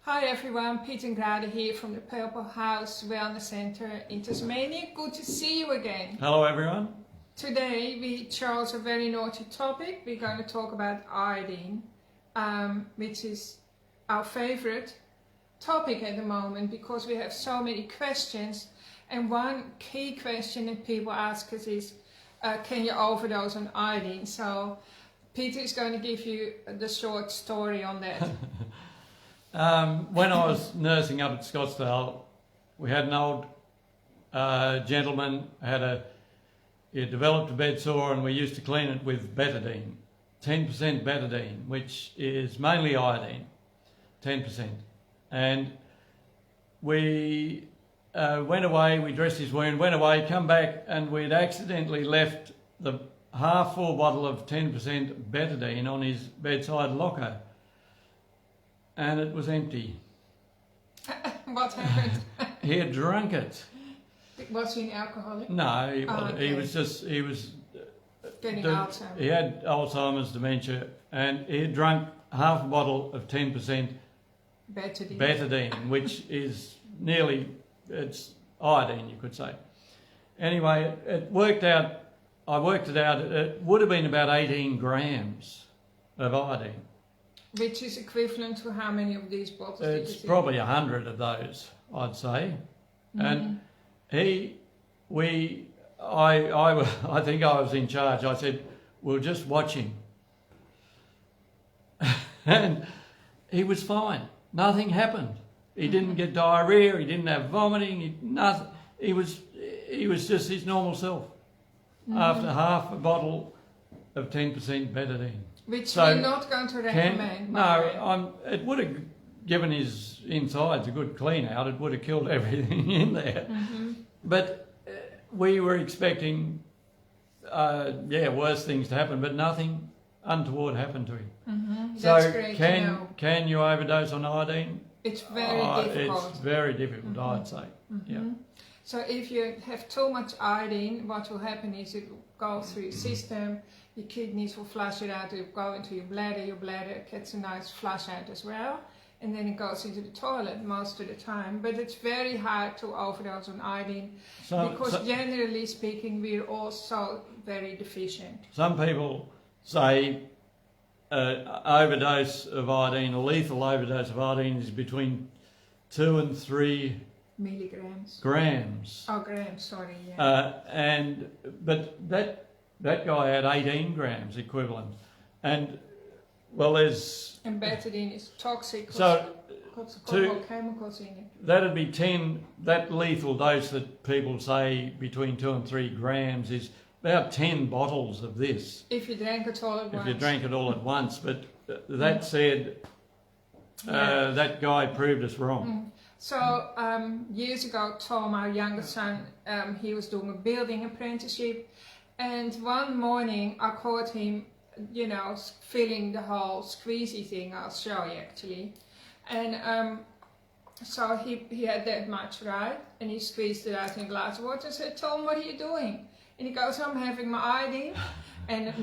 Hi everyone, Peter and Grada here from the Purple House Wellness Centre in Tasmania. Good to see you again. Hello everyone. Today we chose a very naughty topic. We're going to talk about iodine, which is our favourite topic at the moment because we have so many questions. And one key question that people ask us is, can you overdose on iodine? So Peter is going to give you the short story on that. When I was nursing up at Scottsdale, we had an old gentleman, he had developed a bed sore, and we used to clean it with betadine, 10% betadine, which is mainly iodine, 10%. And we went away, we dressed his wound, went away, come back, and we'd accidentally left the half full bottle of 10% betadine on his bedside locker. And it was empty. What happened? He had drunk it. Was he an alcoholic? No, he wasn't. Okay. He was Getting Alzheimer's. He had Alzheimer's, dementia, and he had drunk half a bottle of 10% betadine, which is it's iodine, you could say. Anyway, it worked out, I worked it out, it would have been about 18 grams of iodine. Which is equivalent to how many of these bottles? It's probably 100 of those, I'd say. Mm-hmm. And I think I was in charge. I said, we'll just watch him. And he was fine. Nothing happened. He didn't get diarrhea. He didn't have vomiting. Nothing. He was just his normal self after half a bottle of 10% betadine. Which we're not going to recommend. It would have given his insides a good clean out. It would have killed everything in there. Mm-hmm. But we were expecting, worse things to happen, but nothing untoward happened to him. Mm-hmm. So that's great to know. Can you overdose on iodine? It's very difficult. It's very difficult, mm-hmm. I'd say. Mm-hmm. Yeah. So if you have too much iodine, what will happen is it will go through your system. Your kidneys will flush it out, it will go into your bladder gets a nice flush out as well, and then it goes into the toilet most of the time. But it's very hard to overdose on iodine because generally speaking we're also very deficient. Some people say overdose of iodine, a lethal overdose of iodine is between 2 and 3 milligrams. Grams. Oh, grams, sorry, yeah. But that guy had 18 grams equivalent. And, well, And betadine is toxic. So, chemicals in it. That'd be 10, that lethal dose that people say between 2 and 3 grams is about 10 bottles of this. If you drank it all at once. If you drank it all at once. But that said, that guy proved us wrong. Mm. So years ago, Tom, our younger son, he was doing a building apprenticeship, and one morning I caught him, filling the whole squeezy thing. I'll show you actually. And so he had that much, right? And he squeezed it out in a glass of water. I said, Tom, what are you doing? And he goes, I'm having my iodine. And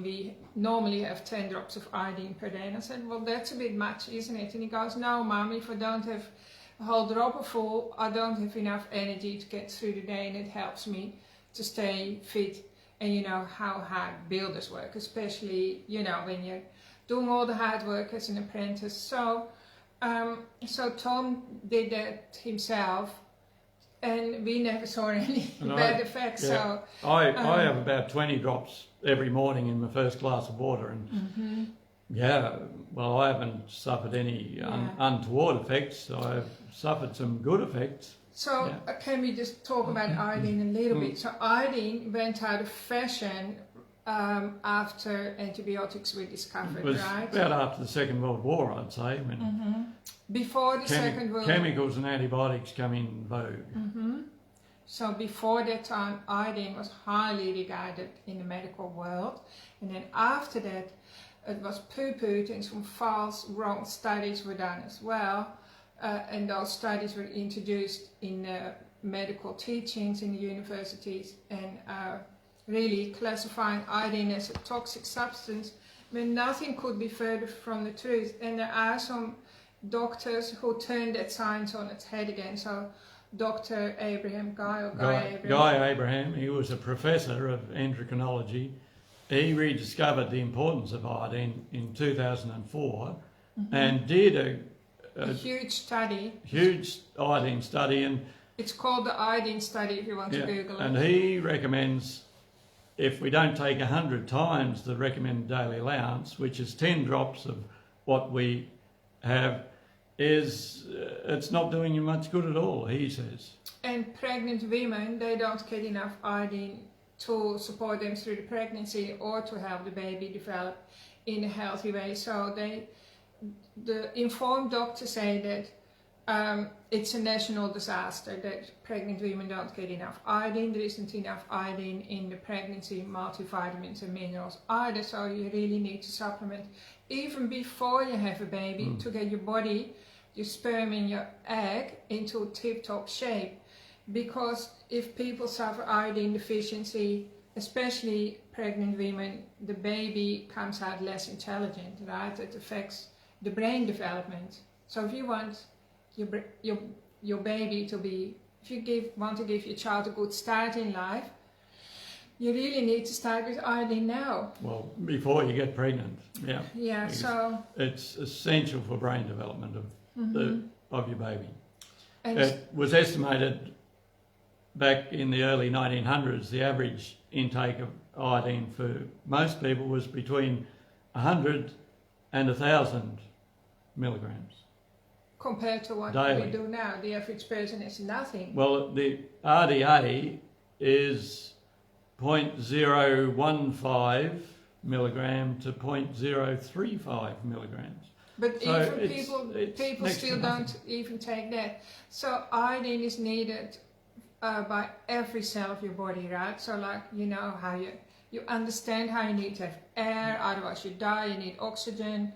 we normally have 10 drops of iodine per day. And I said, well, that's a bit much, isn't it? And he goes, no, Mum, if I don't have a whole dropper full, I don't have enough energy to get through the day, and it helps me to stay fit. And you know how hard builders work, especially, when you're doing all the hard work as an apprentice. So Tom did that himself, and we never saw any bad effects. Yeah. So I have about 20 drops every morning in my first glass of water, and I haven't suffered any untoward effects. I've suffered some good effects. So can we just talk about iodine a little bit? So iodine went out of fashion after antibiotics were discovered, it was right? About after the Second World War, I'd say. Before the Second World War. Chemicals and antibiotics come in vogue. Mm-hmm. So before that time, iodine was highly regarded in the medical world. And then after that, it was poo-pooed, and some false, wrong studies were done as well. And those studies were introduced in medical teachings in the universities, and really classifying iodine as a toxic substance when nothing could be further from the truth. And there are some doctors who turned that science on its head again. So Dr. Guy Abraham, he was a professor of endocrinology. He rediscovered the importance of iodine in 2004 and did a huge study. Huge iodine study. And it's called the iodine study if you want to Google it. And he recommends if we don't take 100 times the recommended daily allowance, which is 10 drops of what we have, it's not doing you much good at all, he says. And pregnant women, they don't get enough iodine to support them through the pregnancy or to help the baby develop in a healthy way. So the informed doctors say that it's a national disaster that pregnant women don't get enough iodine. There isn't enough iodine in the pregnancy multivitamins and minerals either, so you really need to supplement even before you have a baby to get your body, your sperm and your egg into tip-top shape. Because if people suffer iodine deficiency, especially pregnant women, the baby comes out less intelligent, right? It affects the brain development. So if you want your baby to be, if you want to give your child a good start in life, you really need to start with iodine now. Well, before you get pregnant, yeah. Yeah, so it's essential for brain development of your baby. And it was estimated back in the early 1900s, the average intake of iodine for most people was between 100 and 1,000 milligrams. Compared to what daily. We do now, the average person is nothing. Well, the RDA is 0.015 milligram to 0.035 milligrams. But so even people still don't even take that. So iodine is needed by every cell of your body, right? So like, you know, how you understand how you need to have air, otherwise you die, you need oxygen.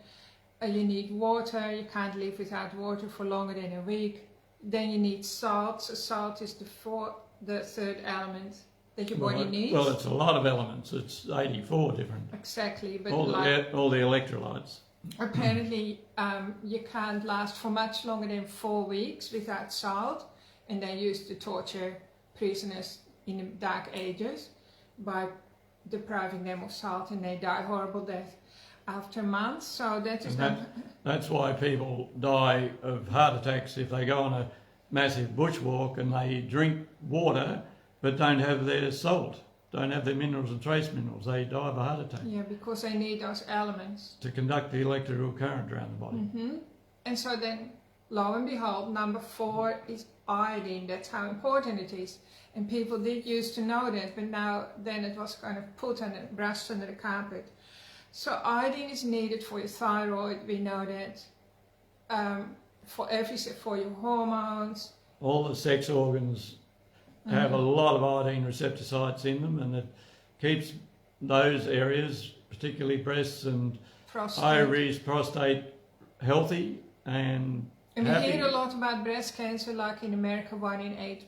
You need water, you can't live without water for longer than a week. Then you need salt. So salt is the third element that your body needs. Well, it's a lot of elements. It's 84 different. Exactly. But all the electrolytes. Apparently, you can't last for much longer than 4 weeks without salt. And they used to torture prisoners in the Dark Ages by depriving them of salt, and they die horrible death after months. So that's why people die of heart attacks if they go on a massive bushwalk and they drink water but don't have their salt, don't have their minerals and trace minerals. They die of a heart attack. Yeah, because they need those elements to conduct the electrical current around the body. And so then, lo and behold, number 4 is iodine. That's how important it is. And people did used to know that, but then it was kind of put on it, brushed under the carpet. So iodine is needed for your thyroid. We know that for your hormones. All the sex organs have a lot of iodine receptor sites in them, and it keeps those areas, particularly breasts and ovaries, prostate, healthy and we hear a lot about breast cancer, like in America, 1 in 8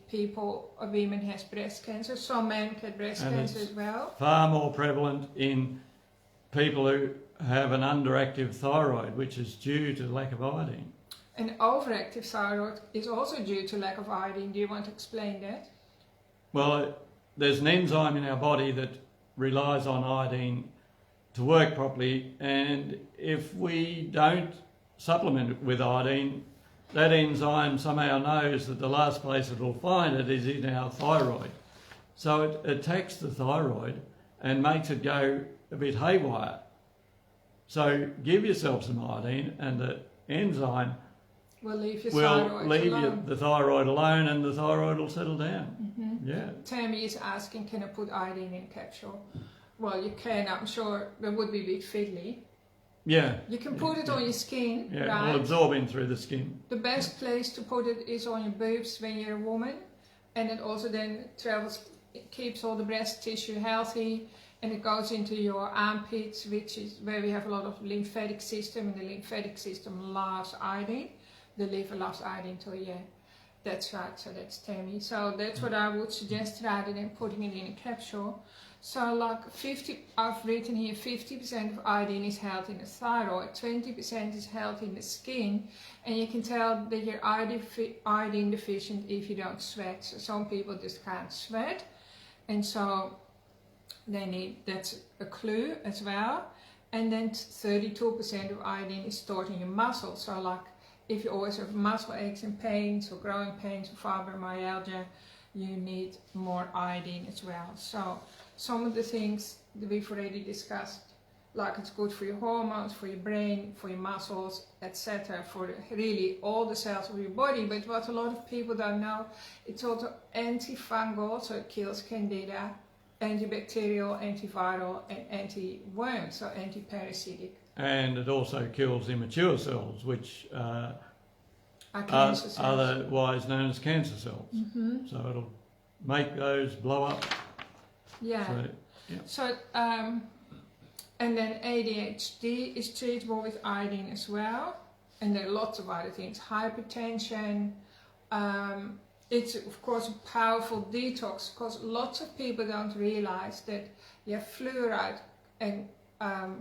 women has breast cancer. Some men get breast cancer as well. Far more prevalent in people who have an underactive thyroid, which is due to lack of iodine. An overactive thyroid is also due to lack of iodine. Do you want to explain that? Well, there's an enzyme in our body that relies on iodine to work properly, and if we don't supplement it with iodine, that enzyme somehow knows that the last place it will find it is in our thyroid. So it attacks the thyroid and makes it go a bit haywire. So give yourself some iodine and the enzyme will leave the thyroid alone, and the thyroid will settle down. Yeah. Tammy is asking, can I put iodine in a capsule? Well, you can. I'm sure that would be a bit fiddly. Yeah. You can put it on your skin, yeah, right? It'll absorb in through the skin. The best place to put it is on your boobs when you're a woman, and it also then it keeps all the breast tissue healthy, and it goes into your armpits, which is where we have a lot of lymphatic system, and the lymphatic system loves iodine. The liver loves iodine too, yeah. That's right, so that's Tammy. So that's what I would suggest rather than putting it in a capsule. So like I've written here 50% of iodine is held in the thyroid, 20% is held in the skin, and you can tell that you're iodine deficient if you don't sweat. So some people just can't sweat, and so that's a clue as well. And then 32% of iodine is stored in your muscles. So like if you always have muscle aches and pains or growing pains or fibromyalgia, you need more iodine as well. So some of the things that we've already discussed, like it's good for your hormones, for your brain, for your muscles, etc., for really all the cells of your body. But what a lot of people don't know, it's also antifungal, so it kills candida, antibacterial, antiviral, and anti-worm, so anti-parasitic. And it also kills immature cells, which are Cancer cells. otherwise known as cancer cells. Mm-hmm. So it'll make those blow up. Yeah. So, and then ADHD is treatable with iodine as well. And there are lots of other things. Hypertension. It's of course a powerful detox, because lots of people don't realize that you have fluoride and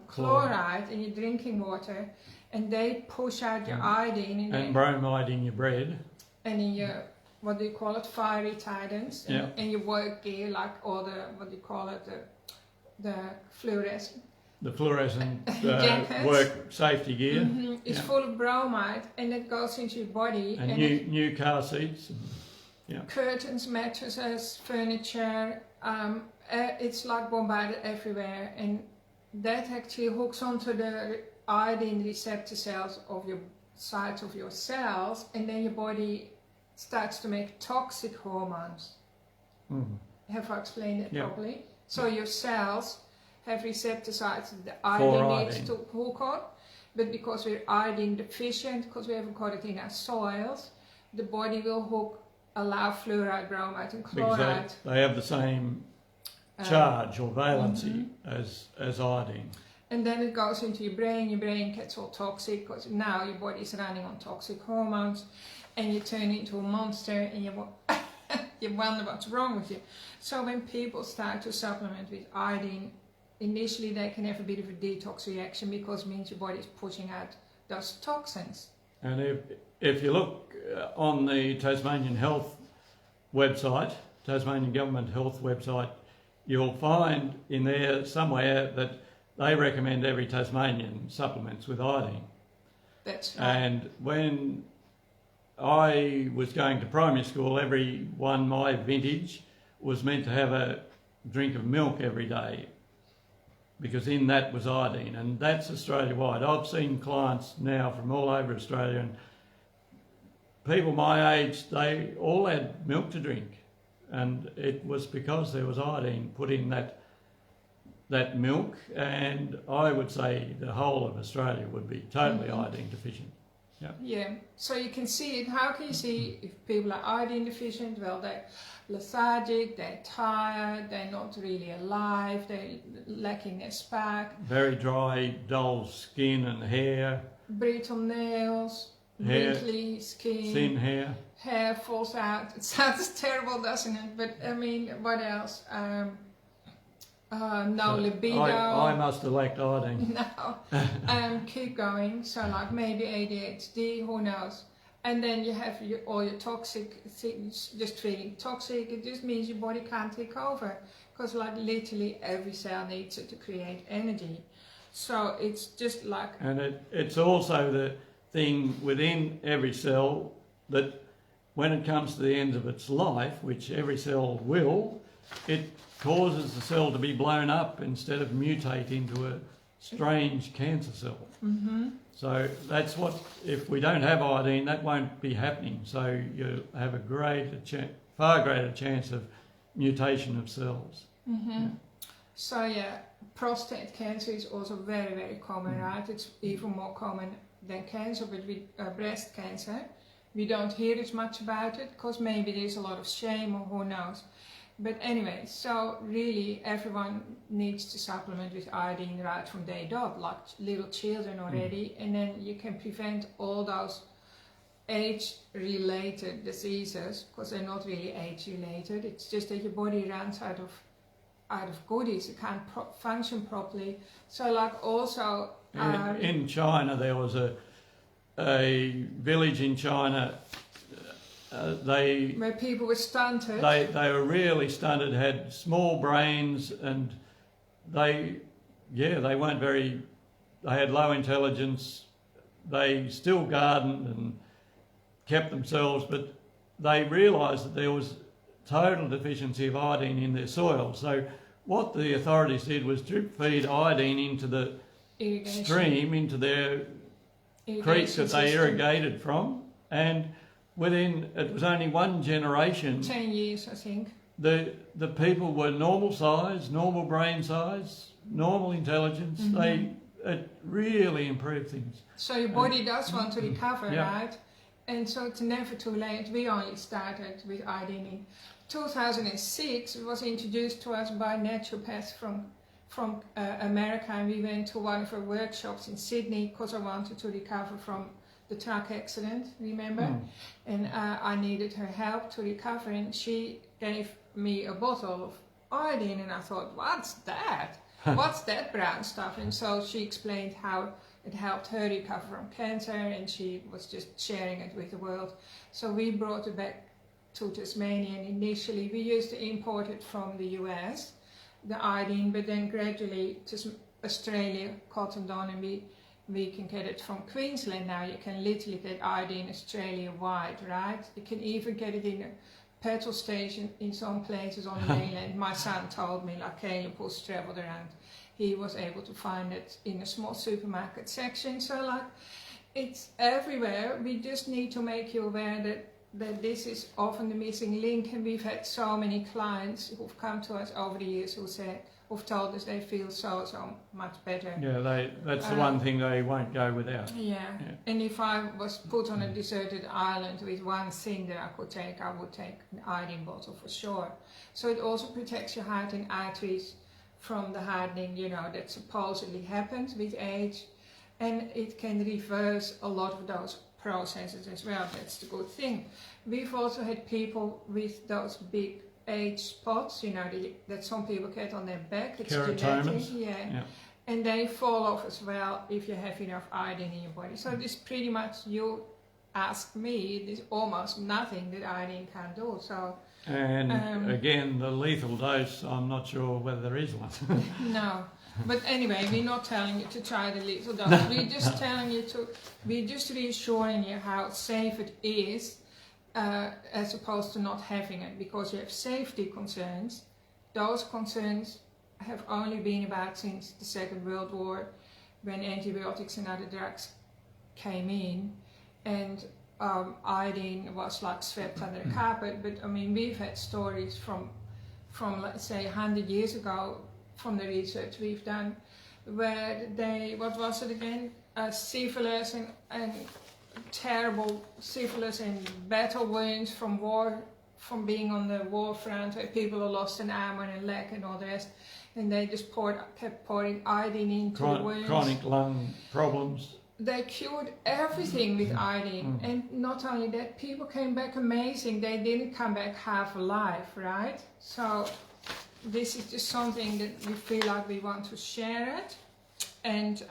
chloride in your drinking water, and they push out your iodine and bromide in your bread, and in your, what do you call it, fire retardants, and your work gear, like all the, what do you call it, the fluorescent work safety gear. Mm-hmm. It's full of bromide, and it goes into your body. And new car seats. Curtains, mattresses, furniture, it's like bombarded everywhere, and that actually hooks onto the iodine receptor cells of your sides of your cells, and then your body starts to make toxic hormones. Have I explained it properly? So your cells have receptor sites that the iodine needs to hook on, but because we're iodine deficient, because we haven't got it in our soils, the body will allow fluoride, bromide and chloride. Because they have the same charge or valency as iodine. And then it goes into your brain gets all toxic, because now your body is running on toxic hormones, and you turn into a monster, and you wonder what's wrong with you. So when people start to supplement with iodine, initially they can have a bit of a detox reaction, because it means your body is pushing out those toxins. And if you look on the Tasmanian Health website, Tasmanian Government Health website, you'll find in there somewhere that they recommend every Tasmanian supplements with iodine. That's right. And when I was going to primary school, everyone my vintage was meant to have a drink of milk every day, because in that was iodine, and that's Australia-wide. I've seen clients now from all over Australia, and people my age, they all had milk to drink, and it was because there was iodine put in that milk, and I would say the whole of Australia would be totally iodine deficient. Yeah, so you can see it. How can you see if people are iodine deficient? Well, they're lethargic, they're tired, they're not really alive, they're lacking their spark. Very dry, dull skin and hair. Brittle nails, wrinkly skin. Thin hair. Hair falls out. It sounds terrible, doesn't it? But I mean, what else? No libido. I must have lacked iodine. No. Keep going. So like maybe ADHD, who knows? And then you have all your toxic things, just feeling toxic. It just means your body can't take over, because like literally every cell needs it to create energy. So it's just like... And it's also the thing within every cell that when it comes to the end of its life, which every cell will, it causes the cell to be blown up instead of mutate into a strange cancer cell. So that's what, if we don't have iodine, that won't be happening. So you have a far greater chance of mutation of cells. So yeah, prostate cancer is also very, very common, right? It's even more common than cancer, but with breast cancer, we don't hear as much about it, because maybe there's a lot of shame, or who knows. But anyway, so really everyone needs to supplement with iodine right from day dot, like little children already, and then you can prevent all those age-related diseases, because they're not really age-related. It's just that your body runs out of out of goodies. It can't function properly. So like also in China, there was a village in China. Where people were stunted. They were really stunted, had small brains, and they weren't very. They had low intelligence. They still gardened and kept themselves, but they realised that there was total deficiency of iodine in their soil. So what the authorities did was drip feed iodine into the stream, into their creeks that they irrigated from, and it was only one generation. 10 years, I think. The people were normal size, normal brain size, normal intelligence. It really improved things. So your body does want to recover, yeah. right? And so it's never too late. We only started with iodine in 2006. It was introduced to us by naturopaths from America, and we went to one of her workshops in Sydney because I wanted to recover from the truck accident, remember? And I needed her help to recover, and she gave me a bottle of iodine, and I thought, what's that? What's that brown stuff? And so she explained how it helped her recover from cancer, and she was just sharing it with the world. So we brought it back to Tasmania, and initially we used to import it from the US, the iodine, but then gradually to Australia cottoned on, and we can get it from Queensland now. You can literally get iodine Australia-wide, right? You can even get it in a petrol station in some places on the mainland. My son told me, like Caleb who's travelled around, he was able to find it in a small supermarket section. So like, it's everywhere. We just need to make you aware that this is often the missing link, and we've had so many clients who've come to us over the years who've told us they feel so much better. Yeah, that's the one thing they won't go without. Yeah, and if I was put on a deserted island with one thing that I could take, I would take an iodine bottle for sure. So it also protects your heart and arteries from the hardening, that supposedly happens with age, and it can reverse a lot of those processes as well. That's the good thing. We've also had people with those big age spots, that some people get on their back. It's genetic, yeah. And they fall off as well if you have enough iodine in your body. So this pretty much, you ask me, there's almost nothing that iodine can do. So. And again, the lethal dose, I'm not sure whether there is one. No. But anyway, we're not telling you to try the lethal dose. We're just telling you we're just reassuring you how safe it is, as opposed to not having it, because you have safety concerns. Those concerns have only been about since the Second World War, when antibiotics and other drugs came in, and iodine was like swept under the carpet. But I mean, we've had stories from let's say 100 years ago, from the research we've done, where what was it again? Syphilis and terrible syphilis and battle wounds from war, from being on the war front, where people lost an arm and a leg and all the rest, and they just kept pouring iodine into the wounds. Chronic lung problems. They cured everything with iodine, and not only that, people came back amazing. They didn't come back half alive, right? So this is just something that we feel like we want to share it, and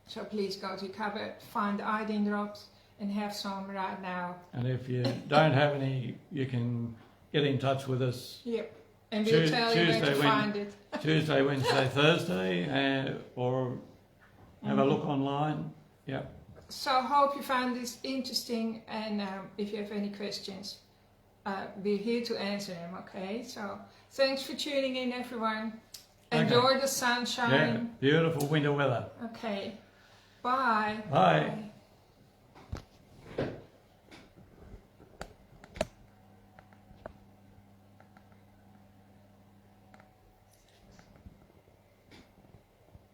so please go to your cupboard, find the iodine drops, and have some right now. And if you don't have any, you can get in touch with us. Yep, and we'll tell you where to find it. Tuesday, Wednesday, Thursday, or have a look online. Yeah. So I hope you found this interesting, and if you have any questions, we're here to answer them, okay? So thanks for tuning in, everyone. Enjoy the sunshine. Yeah, beautiful winter weather. Okay. Bye. Bye.